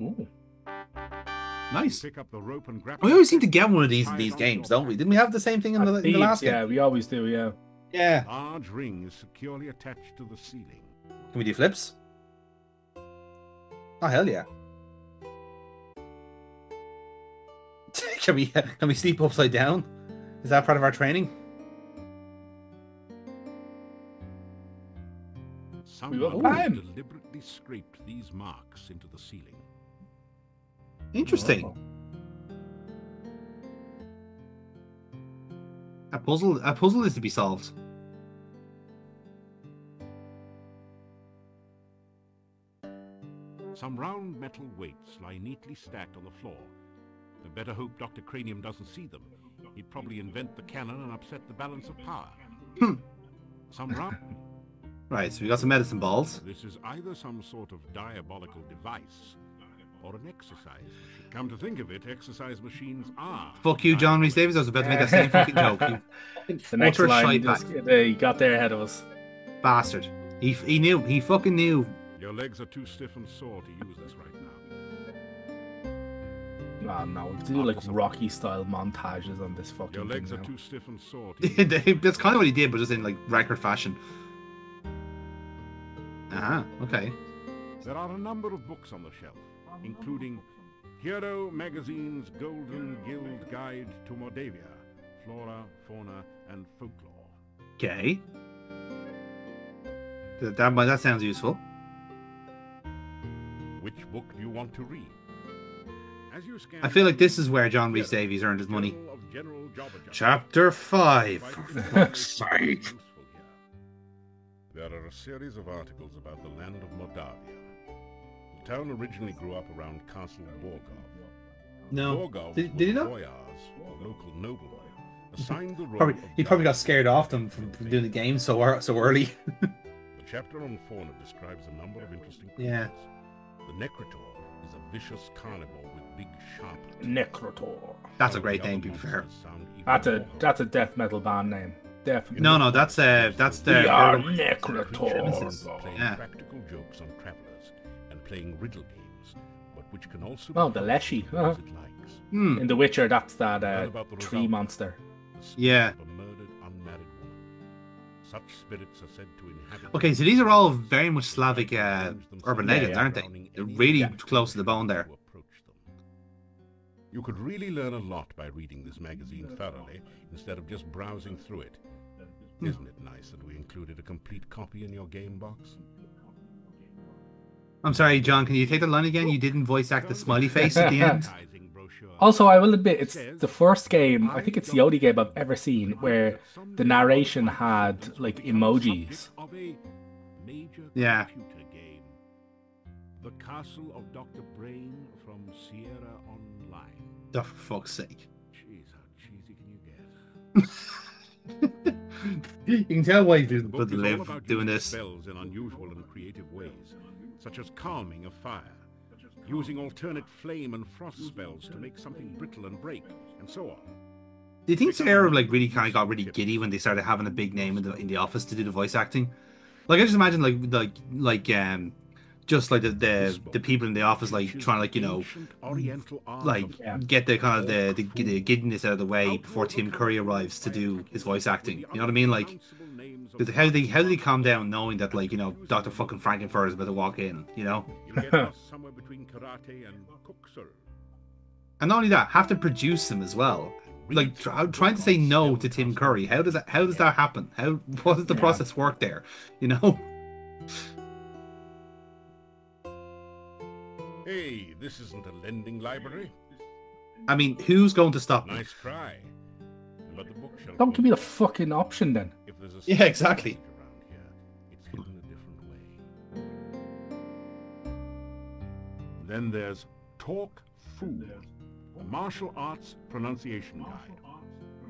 Ooh. Nice. Pick up the rope and grab We always seem to get one of these in these games, don't we? Didn't we have the same thing in At the Thebes, last game? yeah, we always do, yeah. Yeah. large ring is securely attached to the ceiling. Can we do flips? Oh hell yeah! Can we sleep upside down? Is that part of our training? We got Someone time. deliberately scraped these marks into the ceiling. Interesting. Oh. A puzzle is to be solved. Some round metal weights lie neatly stacked on the floor. I better hope Dr. Cranium doesn't see them. He'd probably invent the cannon and upset the balance of power. Some round... Right, so we got some medicine balls. This is either some sort of diabolical device or an exercise machine. Come to think of it, exercise machines are... Fuck you, John Rhys Davies. I was about to make that same fucking joke. You The next utter line, shite he got there ahead of us. bastard. He knew. He fucking knew. Your legs are too stiff and sore to use this right now. Oh no, do like Rocky style montages on this fucking Your legs thing are now. too stiff and sore to use. That's kind of what he did, but just in like record fashion. Okay. There are a number of books on the shelf, including Hero Magazine's Golden Guild Guide to Mordavia, Flora, Fauna, and Folklore. Okay. That sounds useful. Which book do you want to read? As you scan I feel like this is where John Rhys Davies earned his money. Journal of General Jobber-Jobber. Chapter 5, for Find this fuck's sake. useful here. There are a series of articles about the land of Mordavia. The town originally grew up around Castle Borgov. No. Borgov Did he not? boyars, or local noblemen, assigned the role He of probably got guide. scared off them from doing the game so early. The chapter on fauna describes a number of interesting creatures. Yeah. The Necrotor is a vicious carnivore with big sharp teeth. Necrotor. That's a Some of great the name, other to be fair. monsters sound even That's a more death metal band name. Definitely. No, that's the We are Creatures Necrotor. playing Yeah. practical jokes on travelers and playing riddle games, but which can also Oh, be the helpful Leshy. to those it likes. In The Witcher, that's that Learn about the tree result. monster. The spirit Yeah. of a murdered unmarried woman. Such spirits are said to inhabit. Okay, so these are all very much Slavic urban legends, yeah. aren't they? They're really close to the bone there. You could really learn a lot by reading this magazine thoroughly instead of just browsing through it. Isn't it nice that we included a complete copy in your game box? I'm sorry, John, can you take the line again? You didn't voice act the smiley face at the end. Advertising brochure. Also, I will admit, it's the first game, I think it's the only game I've ever seen where the narration had, like, emojis. Of a major Yeah. computer game. The Castle of Dr. Brain from Sierra Online. Oh, for fuck's sake. Jeez, how cheesy can you get? You can tell why he's The doing book is all live about doing using this. spells in unusual and creative ways, such as calming a fire, using alternate flame and frost spells to make something brittle and break, and so on. Do you think Sarah like really kind of got really giddy when they started having a big name in the office to do the voice acting? Like I just imagine just like the people in the office like trying to like Ancient Oriental art like of- get the kind of the giddiness out of the way before Tim Curry arrives to do his voice acting. You know what I mean? Like because how do they calm down knowing that like Dr. fucking Frankenfurter is about to walk in? You know, You get lost somewhere between karate and kuksu. and not only that, have to produce them as well. Like trying to say no to Tim Curry. How does that happen? What does the process work there? You know. Hey, this isn't a lending library. I mean, who's going to stop me? Nice try. But the bookshelf Don't give me the won't- fucking option then. If there's a Yeah, secret exactly. passage around here, it's hidden a different way. Then there's Talk Food, a martial arts pronunciation guide.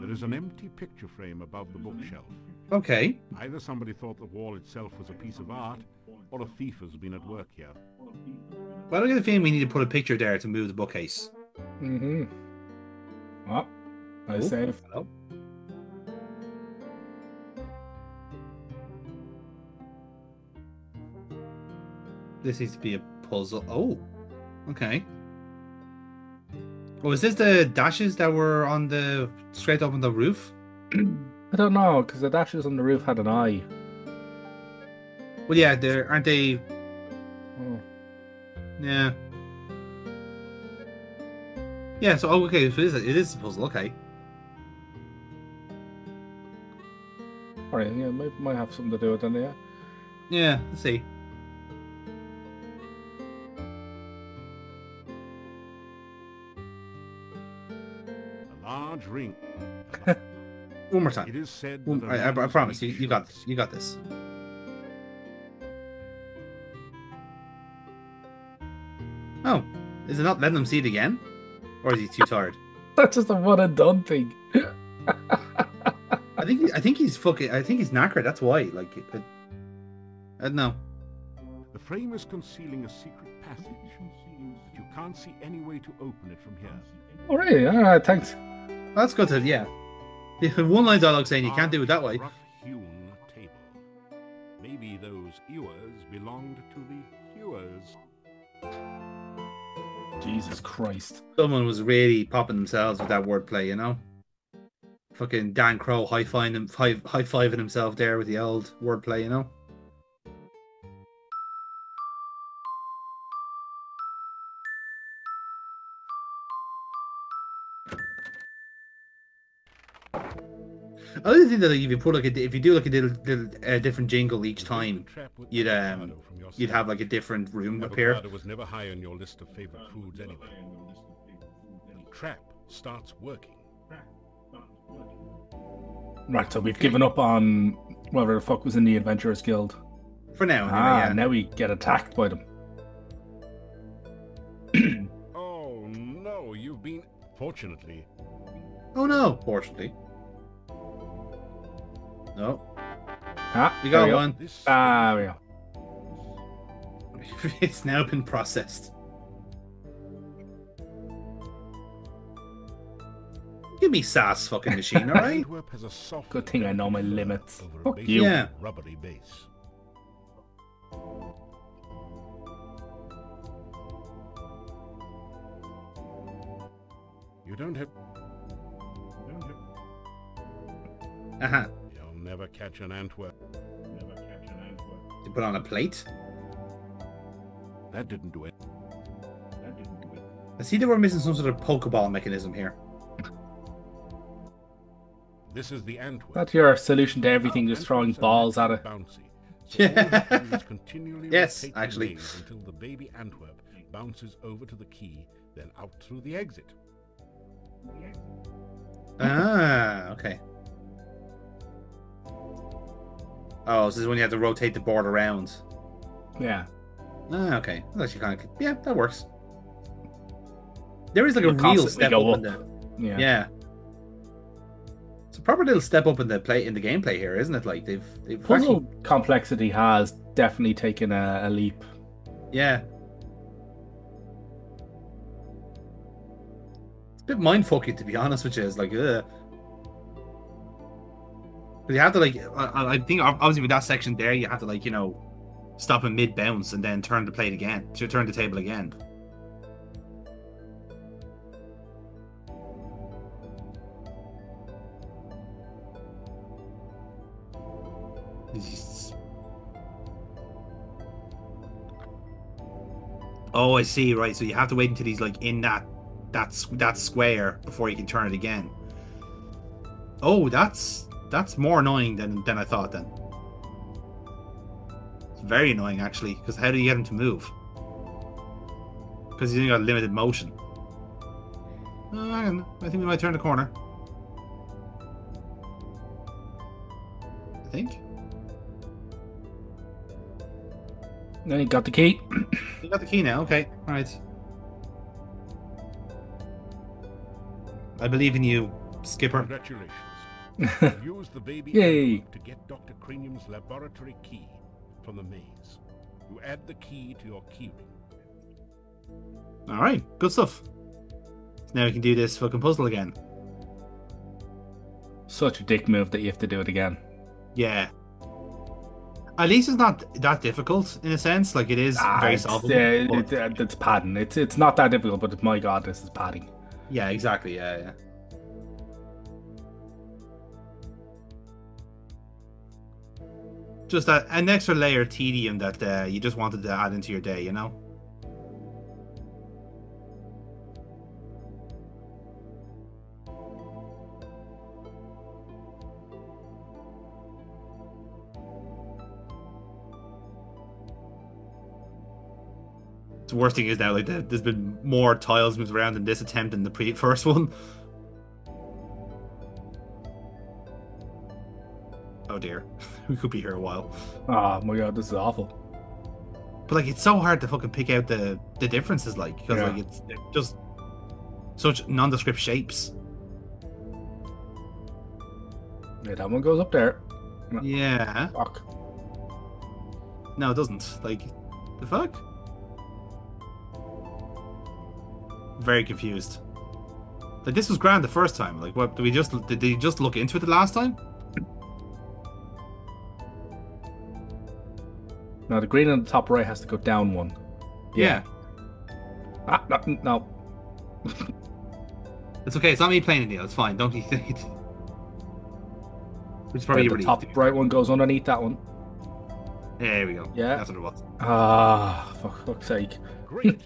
There is an empty picture frame above the bookshelf. Okay. Either somebody thought the wall itself was a piece of art, or a thief has been at work here. Well, I get the feeling we need to put a picture there to move the bookcase. Mm-hmm. Well, I save. Hello. This needs to be a puzzle. Oh, Okay. Oh, is this the dashes that were on the straight up on the roof? I don't know, because the dashes on the roof had an eye. Well, yeah, aren't they? Oh. Yeah. Yeah. So, okay, so it is a puzzle. Okay. Alright, yeah, might have something to do with it, yeah. Yeah. Let's see. A large ring. One more time. It is said I promise you got this. You got this. Oh, is it not letting them see it again, or is he too tired? That's just a one and done thing. I think he's fucking. I think he's knackered. That's why. Like, I don't know. The frame is concealing a secret passage, but you can't see any way to open it from here. Alright, thanks. That's good to yeah. One line dialogue saying you can't do it that way. Rough-hewn table. Maybe those ewers belonged to the hewers. Jesus Christ. Someone was really popping themselves with that wordplay, you know. Fucking Dan Crow high-fiving himself there with the old wordplay, you know. I really think that if you put like if you do like a different jingle each time, you'd have like a different room appear. Avocado was never high on your list of favorite foods anyway. The trap starts working. Right, so we've given up on whatever the fuck was in the Adventurers Guild. For now, anyway, yeah. Now we get attacked by them. Oh no, you've been... Fortunately. Oh no, fortunately. No. We got one. We go. It's now been processed. Give me sass, fucking machine, alright? Good thing I know my limits. Fuck you. Yeah. Rubbery base. You don't have... Uh-huh. You'll never catch an Antwerp. You put on a plate? That didn't do it. I see they were missing some sort of Pokeball mechanism here. This is the Antwerp. That's your solution to everything, just throwing balls at it. Bouncy. So Yeah. Yes, rotate the actually. maze until the baby Antwerp bounces over to the key, then out through the exit. Ah, okay. Oh, so this is when you have to rotate the board around. Yeah. Ah, okay. That's actually kind of... Yeah, that works. There is like You a real constantly step go up in up. the... Yeah. Yeah. It's a proper little step up in the gameplay here, isn't it? Like they've Puzzle actually... complexity has definitely taken a leap. Yeah. It's a bit mindfucking, to be honest with you. It's like, ugh. But you have to like, I think obviously with that section there, you have to like, you know, stop in mid bounce and then turn the plate again, to turn the table again. Oh, I see. Right, so you have to wait until he's like in that square before you can turn it again. Oh, that's more annoying than I thought. Then it's very annoying actually, because how do you get him to move? Because he's only got limited motion. I think we might turn the corner. I think. Then you got the key. You got the key now. Okay, all right. I believe in you, Skipper. Congratulations. Use the baby Yay. Antwerp to get Dr. Cranium's laboratory key from the maze. You add the key to your keyring. All right, good stuff. So now we can do this fucking puzzle again. Such a dick move that you have to do it again. Yeah. At least it's not that difficult in a sense. Like it is very solvable. But it's padding. It's not that difficult, but my God, this is padding. yeah, exactly. Yeah, yeah. Just an extra layer of tedium that you just wanted to add into your day, you know? The worst thing is now, like, there's been more tiles moved around in this attempt than the first one. Oh dear, we could be here a while. Oh my God, this is awful. But like, it's so hard to fucking pick out the differences, like, because like it's just such nondescript shapes. Yeah, that one goes up there. Yeah. Fuck. No, it doesn't. Like, the fuck? Very confused. Like, this was grand the first time. Like, what did they just look into it the last time? Now the green on the top right has to go down one. Yeah. Ah, no. It's okay. It's not me playing it, Neil. It's fine. Don't you think? Which is probably The top right one goes underneath that one. There we go. Yeah. That's what it was. Ah, for fuck's sake. Great.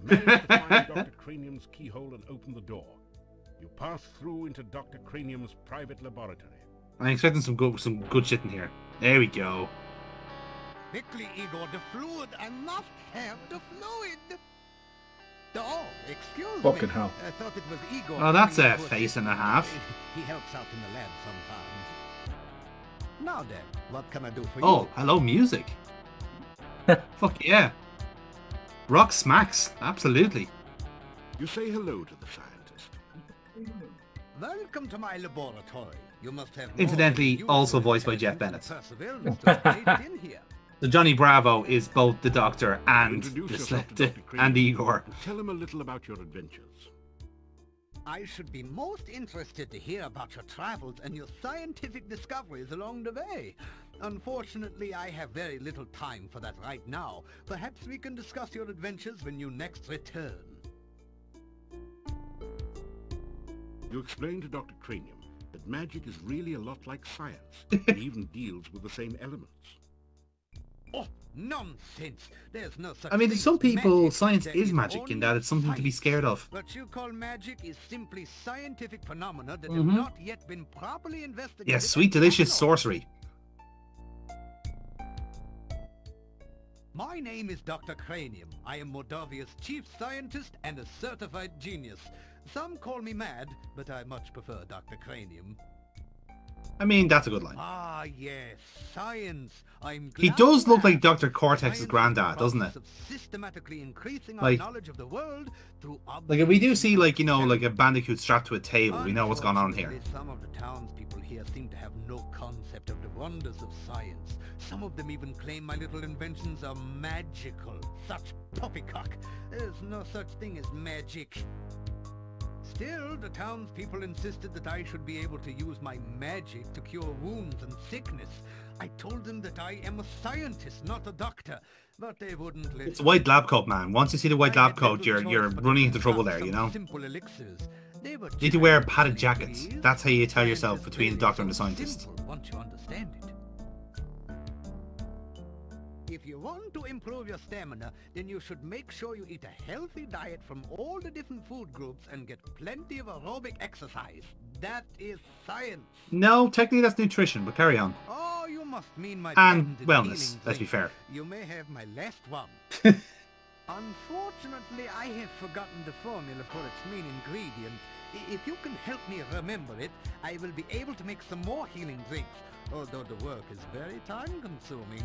Manage to find Dr. Cranium's keyhole and open the door. You pass through into Dr. Cranium's private laboratory. I'm expecting some good shit in here. There we go. Quickly, Igor, the fluid. I must have the fluid. Oh, excuse Fucking me. hell. I thought it was Igor. Oh, that's a who face and a half. He helps out in the lab sometimes. Now then, what can I do for you? Oh, hello, music. Fuck yeah. Rock smacks. Absolutely. You say hello to the scientist. Welcome to my laboratory. You must have Incidentally, also voiced by Jeff Bennett. Perseverance to have made it in here. So Johnny Bravo is both the Doctor and Introduce the yourself to Dr. Cranium and Igor. and tell him a little about your adventures. I should be most interested to hear about your travels and your scientific discoveries along the way. Unfortunately, I have very little time for that right now. Perhaps we can discuss your adventures when you next return. You explain to Dr. Cranium that magic is really a lot like science. It even deals with the same elements. Oh, nonsense! There's no such I mean, to thing some as people, magic. science There is magic in only that it's something to be science. scared of. What you call magic is simply scientific phenomena that Mhm. have not yet been properly investigated. Yeah, sweet, and delicious cataloged. sorcery. My name is Dr. Cranium. I am Mordavia's chief scientist and a certified genius. Some call me mad, but I much prefer Dr. Cranium. I mean, that's a good line. Ah, yes, science. I'm He glad does to look like ask. Dr. Cortex's Science is the granddad, doesn't it? process of systematically increasing our Like- knowledge of the world through Like, if we do see, observation like, you know, and like a bandicoot strapped to a table, we know what's going on here. Unfortunately, some of the townspeople here seem to have no concept of the wonders of science. Some of them even claim my little inventions are magical. Such poppycock. There's no such thing as magic. Still, the townspeople insisted that I should be able to use my magic to cure wounds and sickness. I told them that I am a scientist, not a doctor, but they wouldn't listen. It's a white lab coat, man. Once you see the white I lab had coat, little you're choice but running to into trouble concoct there, you some know? Simple elixirs. They were You need to wear giant padded and jackets. please, That's how you tell and yourself it's between the really doctor and the so scientist. simple once you understand it. If you want to improve your stamina, then you should make sure you eat a healthy diet from all the different food groups and get plenty of aerobic exercise. That is science. No, technically that's nutrition, but carry on. Oh, you must mean my And patented wellness, healing let's be drink. fair. You may have my last one. Unfortunately, I have forgotten the formula for its main ingredient. If you can help me remember it, I will be able to make some more healing drinks, although the work is very time-consuming.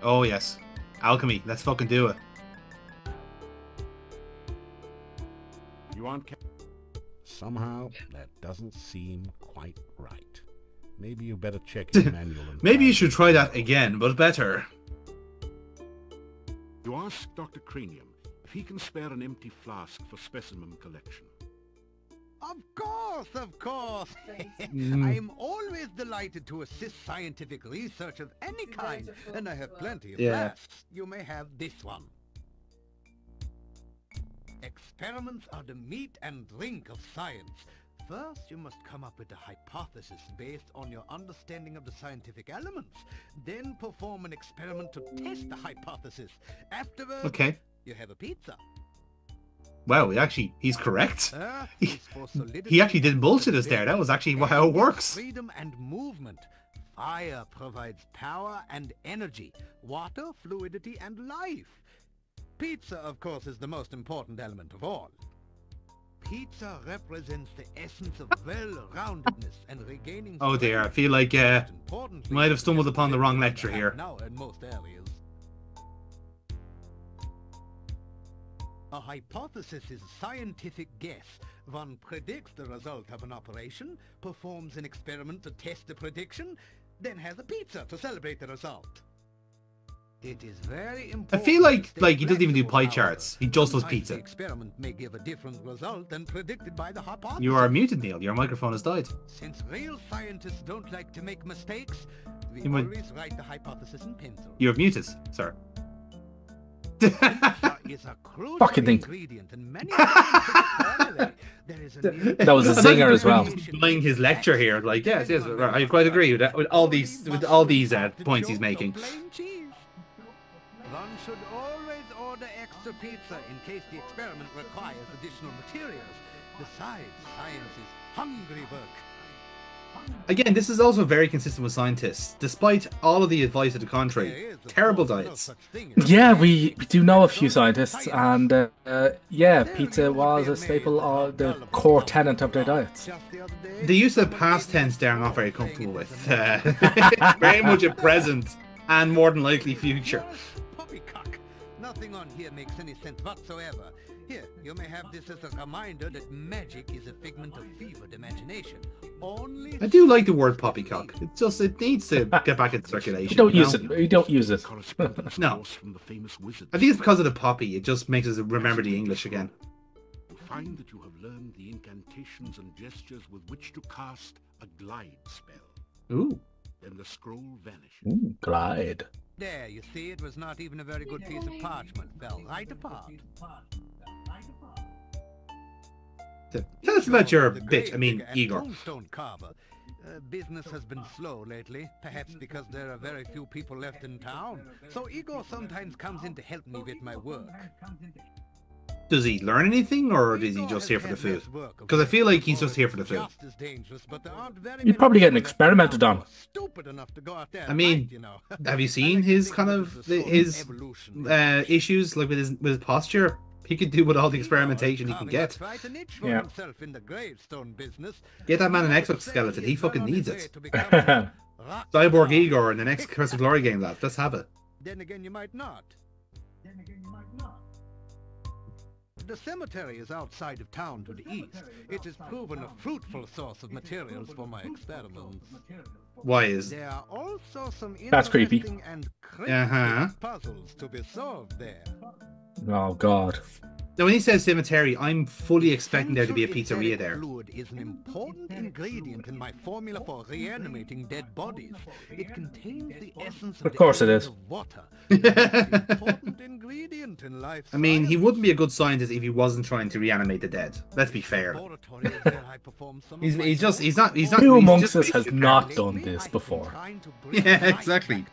Oh, yes. Alchemy. Let's fucking do it. You aren't Somehow, that doesn't seem quite right. Maybe you better check your manual. And Maybe you find should it. try that again, but better. You ask Dr. Cranium if If he can spare an empty flask for specimen collection. Of course, of course. I am always delighted to assist scientific research of any kind, and I have plenty of flasks. You may have this one. Experiments are the meat and drink of science. First, you must come up with a hypothesis based on your understanding of the scientific elements. Then perform an experiment to test the hypothesis. Afterwards, you have a pizza. Wow, he's correct. He actually didn't bullshit us there. That was actually how it works. Freedom and movement. Fire provides power and energy. Water, fluidity, and life. Pizza, of course, is the most important element of all. Pizza represents the essence of well-roundedness and regaining... Oh dear, I feel like might have stumbled upon the wrong lecture here. Now in most areas. A hypothesis is a scientific guess. One predicts the result of an operation, performs an experiment to test the prediction, then has a pizza to celebrate the result. It is very important. I feel like he doesn't even do pie charts. He just does pizza. The experiment may give a different result than predicted by the hypothesis. You are muted, Neil. Your microphone has died. Since real scientists don't like to make mistakes, we always write the hypothesis in pencil. You're muted, sir. Is a fucking thing. Ingredient in many that was a zinger as well. Playing his lecture here, like yes, I quite agree with all these points he's making. One should always order extra pizza in case the experiment requires additional materials. Besides, science is hungry work. Again, this is also very consistent with scientists. Despite all of the advice to the contrary, terrible diets. Yeah, we do know a few scientists, and yeah, pizza was a staple of the core tenet of their diets. The use of past tense there I'm not very comfortable with. It's very much a present and more than likely future. Poppycock. Nothing on here makes any sense whatsoever. Here, you may have this as a reminder that magic is a figment of fevered imagination. Only I do like the word poppycock. It needs to get back in circulation. We don't use it. We don't use it. No. I think it's because of the poppy. It just makes us remember the English again. You find that you have learned the incantations and gestures with which to cast a glide spell. Ooh. Then the scroll vanishes. Ooh, glide. There, you see, it was not even a very good piece of parchment. Fell right apart. Tell us about your bit. I mean, Igor. Tombstone carver. Business has been slow lately, perhaps because there are very few people left in town. So Igor sometimes comes in to help me with my work. Does he learn anything, or is he just here for the food? Because I feel like he's just here for the food. You'd probably get experimented on. I mean, have you seen his kind of his issues, like with his posture? He could do with all the experimentation he can get. Yeah. Get that man an exoskeleton. He fucking needs it. Cyborg Igor in the next Curse of Glory game, lad. Let's have it. Then again, you might not. The cemetery is outside of town to the east. It has proven a fruitful source of materials for my experiments. Why is? There are also some That's creepy. interesting and cryptic puzzles to be solved there. Oh God. Now, when he says cemetery, I'm fully expecting there to be a pizzeria there. Fluid is an important ingredient in my formula for reanimating dead bodies. It contains the essence of course it is. Of water. An important ingredient in life. I mean, he wouldn't be a good scientist if he wasn't trying to reanimate the dead. Let's be fair. he's not. Who amongst us has not done this before? Yeah, exactly.